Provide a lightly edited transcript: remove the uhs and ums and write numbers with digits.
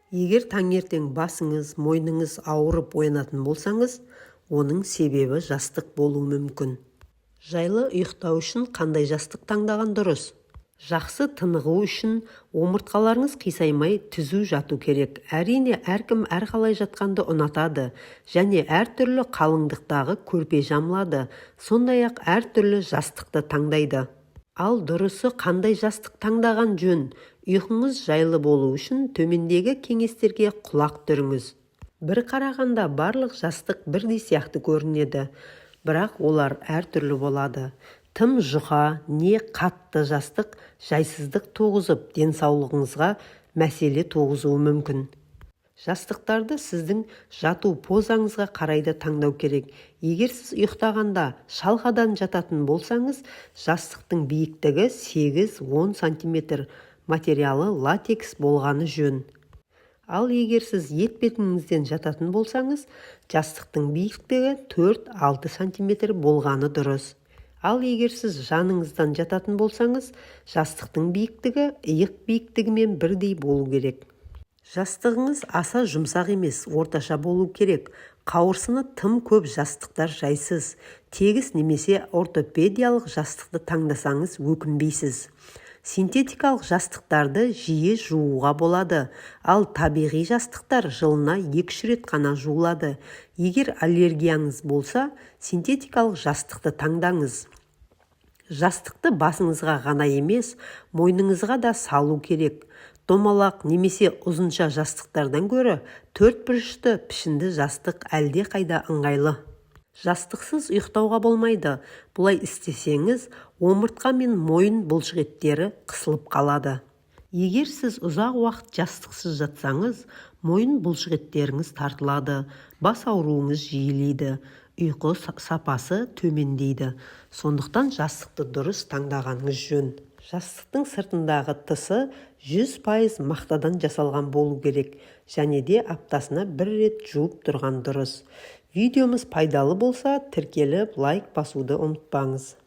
Егер таңертең басыңыз, мойныңыз ауырып оянатын болсаңыз, оның себебі жастық болуы мүмкін. Жайлы ұйықтау үшін қандай жастық таңдаған дұрыс? Жақсы тынығу үшін омыртқаларыңыз қисаймай түзу жату керек. Әрине, әркім әрқалай жатқанды ұнатады және әртүрлі қалыңдықтағы көрпе жамылады, сондай-ақ әртүрлі жастықты таңдайды. Ал дұрысы қандай жастық таңдаған жөн? Ұйқыңыз жайлы болу үшін төмендегі кеңестерге құлақ түріңіз. Бір қарағанда барлық жастық бірдей сияқты көрінеді, бірақ олар әртүрлі болады. Тым жұқа не қатты жастық жайсыздық туғызып, денсаулығыңызға мәселе туғызуы мүмкін. Жастықтарды сіздің жату позаңызға қарайды таңдау керек. Егер сіз ұйықтағанда шалғадан жататын болсаңыз, жастықтың биіктігі 8-10 см, материалы латекс болғаны жөн. Ал егер сіз етбетіңізден жататын болсаңыз, жастықтың биіктігі 4-6 см болғаны дұрыс. Ал егер сіз жаныңыздан жататын болсаңыз, жастықтың биіктігі иық биіктігімен бірдей болу керек. Жастығыңыз аса жұмсақ емес, орташа болу керек. Қауырсыны тым көп жастықтар жайсыз. Тегіс немесе ортопедиялық жастықты таңдасаңыз өкінбейсіз. Синтетикалық жастықтарды жиі жууға болады, ал табиғи жастықтар жылына 2 рет қана жуылады. Егер аллергияңыз болса, синтетикалық жастықты таңдаңыз. Жастықты басыңызға ғана емес, мойныңызға да салу керек. Домалақ немесе ұзынша жастықтардан гөрі 4 бұрышты пішінді жастық әлде қайда ыңғайлы. Жастықсыз ұйықтауға болмайды. Бұлай істесеңіз, омыртқа мен мойын бұлшықеттері қысылып қалады. Егер сіз ұзақ уақыт жастықсыз жатсаңыз, мойын бұлшықеттеріңіз тартылады, бас ауруыңыз жиілейді, ұйқы сапасы төмендейді. Сондықтан жастықты дұрыс таңдағаныңыз жөн. Жастықтың сыртындағы тысы 100% мақтадан жасалған болу керек, және де аптасына 1 рет жуып тұрған дұрыс. Видеомыз пайдалы болса, тіркеліп, лайк басуды ұмытпаңыз.